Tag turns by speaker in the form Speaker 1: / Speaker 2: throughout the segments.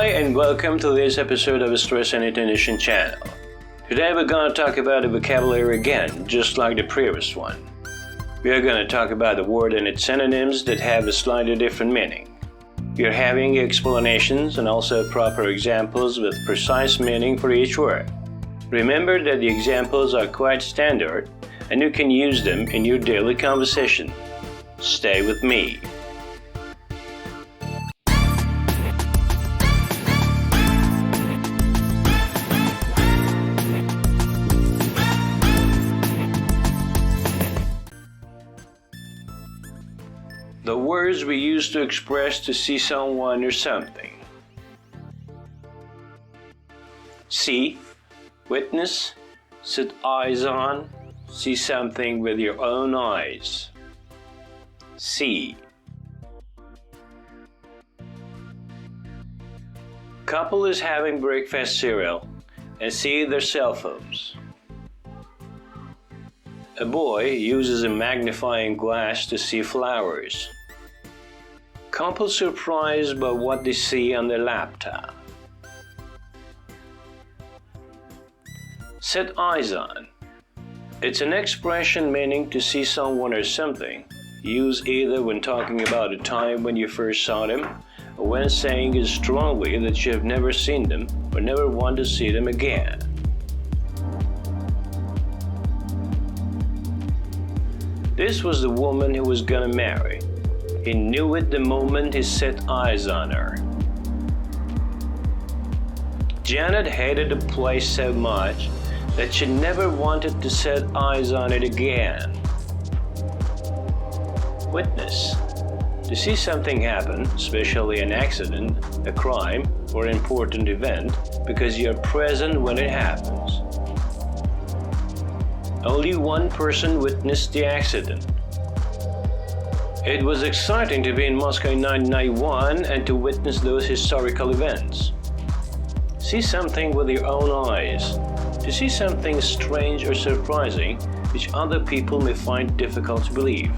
Speaker 1: Hi and welcome to this episode of the Stress.Intonation channel. Today we're going to talk about the vocabulary again, just like the previous one. We are going to talk about the word and its synonyms that have a slightly different meaning. We are having explanations and also proper examples with precise meaning for each word. Remember that the examples are quite standard and you can use them in your daily conversation. Stay with me. The words we use to express to see someone or something. See, witness, set eyes on, see something with your own eyes. See. Couple is having breakfast cereal and see their cell phones. A boy uses a magnifying glass to see flowers. Couple surprised by what they see on their laptop. Set eyes on. It's an expression meaning to see someone or something, used either when talking about a time when you first saw them, or when saying it strongly that you have never seen them or never want to see them again. This was the woman he was gonna marry. He knew it the moment he set eyes on her. Janet hated the place so much that she never wanted to set eyes on it again. Witness. To see something happen, especially an accident, a crime, or an important event, because you are present when it happens. Only one person witnessed the accident. It was exciting to be in Moscow in 1991 and to witness those historical events. See something with your own eyes. To see something strange or surprising which other people may find difficult to believe.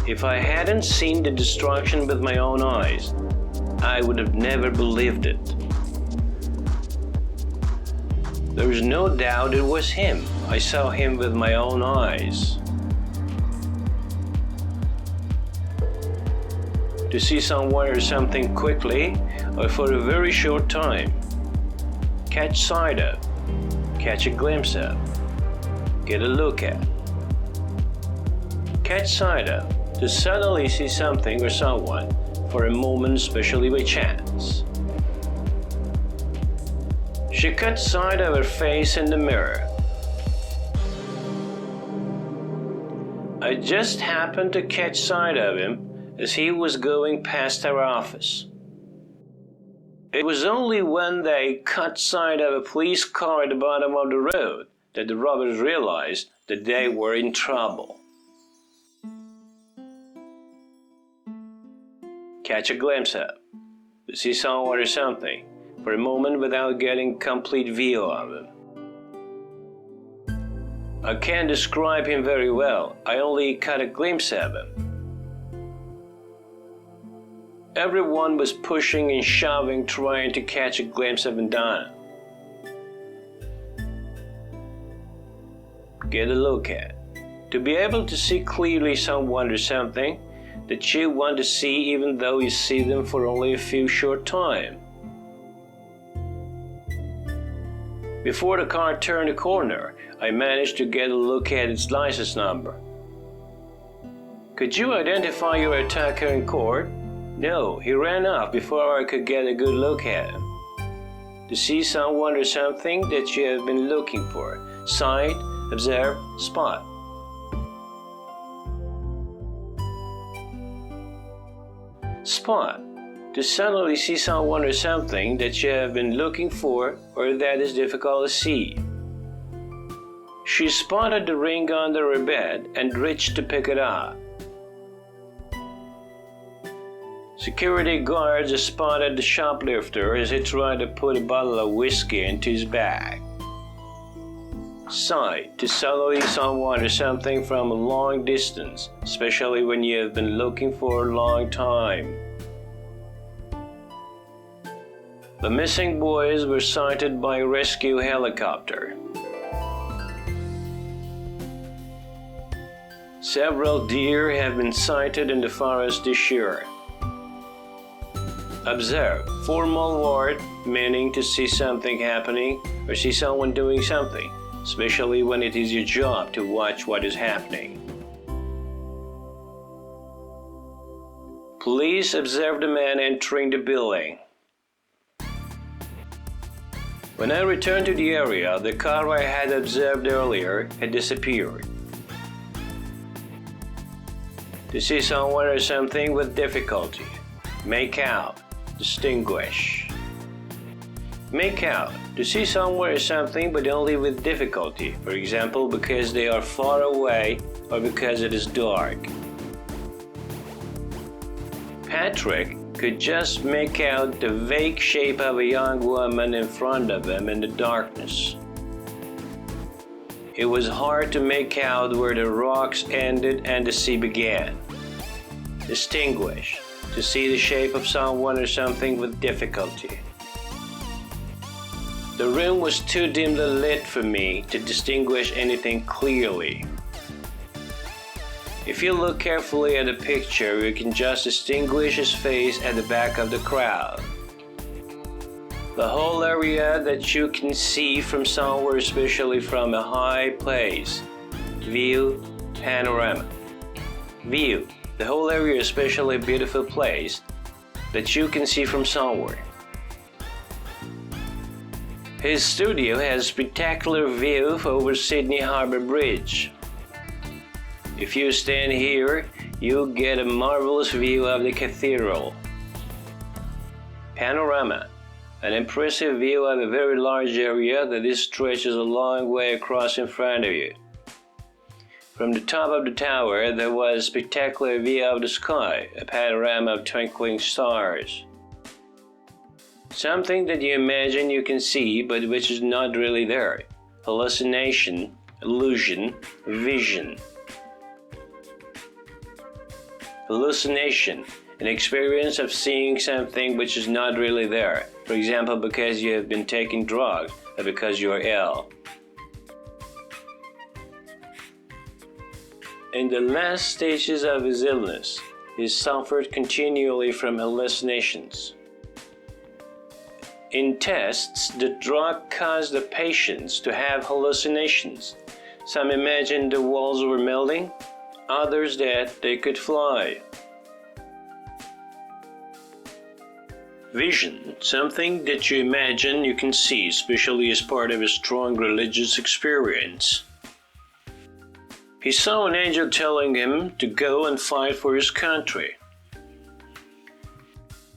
Speaker 1: If I hadn't seen the destruction with my own eyes, I would have never believed it. There is no doubt it was him. I saw him with my own eyes. To see someone or something quickly or for a very short time. Catch sight of. Catch a glimpse of. Get a look at. Catch sight of. To suddenly see something or someone for a moment, especially by chance. She caught sight of her face in the mirror. I just happened to catch sight of him as he was going past our office. It was only when they caught sight of a police car at the bottom of the road that the robbers realized that they were in trouble. Catch a glimpse of. To see someone or something for a moment without getting complete view of him. I can't describe him very well. I only caught a glimpse of him. Everyone was pushing and shoving, trying to catch a glimpse of Donna. Get a look at. To be able to see clearly someone or something that you want to see even though you see them for only a few short time. Before the car turned a corner, I managed to get a look at its license number. Could you identify your attacker in court? No, he ran off before I could get a good look at him. To see someone or something that you have been looking for. Sight, observe, spot. Spot. To suddenly see someone or something that you have been looking for or that is difficult to see. She spotted the ring under her bed and reached to pick it up. Security guards spotted the shoplifter as he tried to put a bottle of whiskey into his bag. Sight. To suddenly see someone or something from a long distance, especially when you have been looking for a long time. The missing boys were sighted by a rescue helicopter. Several deer have been sighted in the forest this year. Observe, formal word meaning to see something happening or see someone doing something, especially when it is your job to watch what is happening. Police observed a man entering the building. When I returned to the area, the car I had observed earlier had disappeared. To see someone or something with difficulty. Make out, distinguish. Make out, to see someone or something but only with difficulty, for example because they are far away or because it is dark. Patrick could just make out the vague shape of a young woman in front of him in the darkness. It was hard to make out where the rocks ended and the sea began. Distinguish, to see the shape of someone or something with difficulty. The room was too dimly lit for me to distinguish anything clearly. If you look carefully at the picture, you can just distinguish his face at the back of the crowd. The whole area that you can see from somewhere, especially from a high place. View, panorama. View, the whole area, especially a beautiful place that you can see from somewhere. His studio has a spectacular view over Sydney Harbour Bridge. If you stand here, you'll get a marvelous view of the cathedral. Panorama, an impressive view of a very large area that stretches a long way across in front of you. From the top of the tower, there was a spectacular view of the sky, a panorama of twinkling stars. Something that you imagine you can see, but which is not really there. Hallucination, illusion, vision. Hallucination, an experience of seeing something which is not really there, for example because you have been taking drugs or because you are ill. In the last stages of his illness, he suffered continually from hallucinations. In tests, the drug caused the patients to have hallucinations. Some imagined the walls were melting, others that they could fly. Vision, something that you imagine you can see, especially as part of a strong religious experience. He saw an angel telling him to go and fight for his country.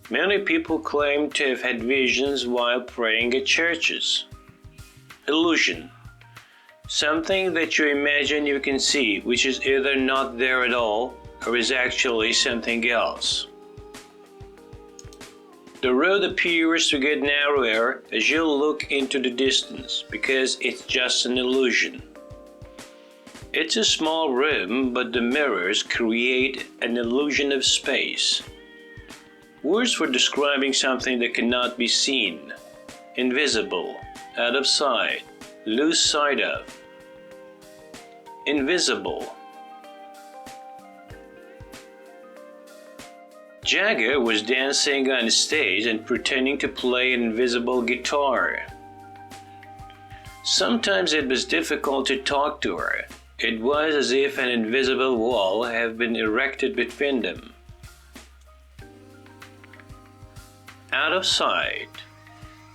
Speaker 1: Many people claim to have had visions while praying at churches. Illusion, something that you imagine you can see, which is either not there at all or is actually something else. The road appears to get narrower as you look into the distance because it's just an illusion. It's a small room, but the mirrors create an illusion of space. Words for describing something that cannot be seen. Invisible, out of sight, lose sight of. Invisible. Jagger was dancing on stage and pretending to play an invisible guitar. Sometimes it was difficult to talk to her. It was as if an invisible wall had been erected between them. Out of sight.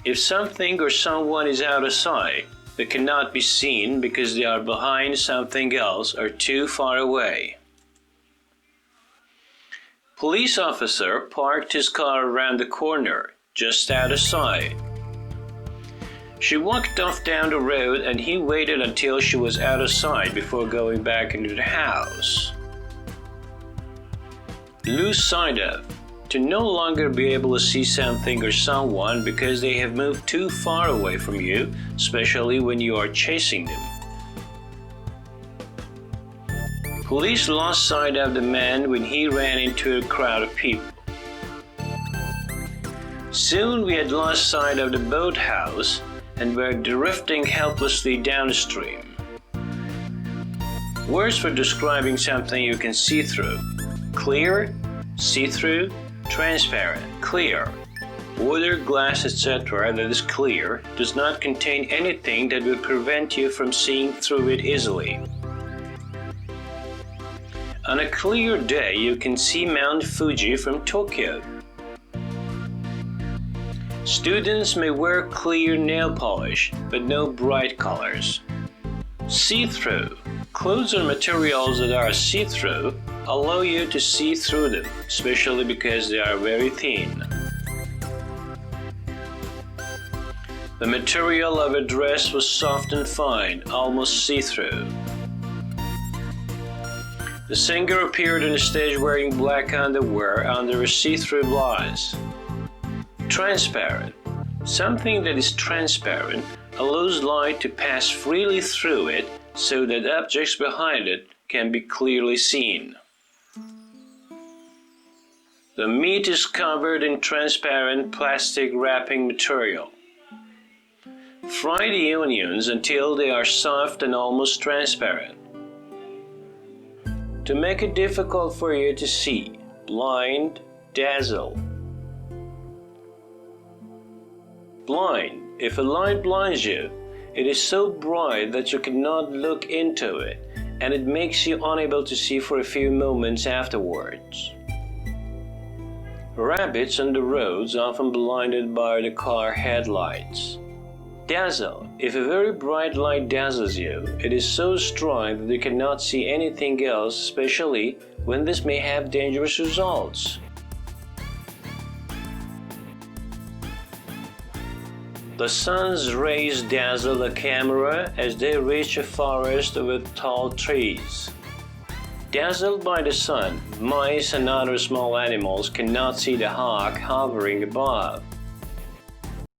Speaker 1: If something or someone is out of sight, they cannot be seen because they are behind something else or too far away. Police officer parked his car around the corner, just out of sight. She walked off down the road and he waited until she was out of sight before going back into the house. Lose sight of. To no longer be able to see something or someone because they have moved too far away from you, especially when you are chasing them. Police lost sight of the man when he ran into a crowd of people. Soon we had lost sight of the boathouse and were drifting helplessly downstream. Words for describing something you can see through: clear, see-through, transparent. Clear. Water, glass, etc. that is clear does not contain anything that would prevent you from seeing through it easily. On a clear day, you can see Mount Fuji from Tokyo. Students may wear clear nail polish, but no bright colors. See-through. Clothes or materials that are see-through allow you to see through them, especially because they are very thin. The material of a dress was soft and fine, almost see-through. The singer appeared on the stage wearing black underwear under a see-through blouse. Transparent. Something that is transparent allows light to pass freely through it so that objects behind it can be clearly seen. The meat is covered in transparent plastic wrapping material. Fry the onions until they are soft and almost transparent. To make it difficult for you to see, blind, dazzle. Blind. If a light blinds you, it is so bright that you cannot look into it, and it makes you unable to see for a few moments afterwards. Rabbits on the roads often blinded by the car headlights. Dazzle. If a very bright light dazzles you, it is so strong that you cannot see anything else, especially when this may have dangerous results. The sun's rays dazzle the camera as they reach a forest with tall trees. Dazzled by the sun, mice and other small animals cannot see the hawk hovering above.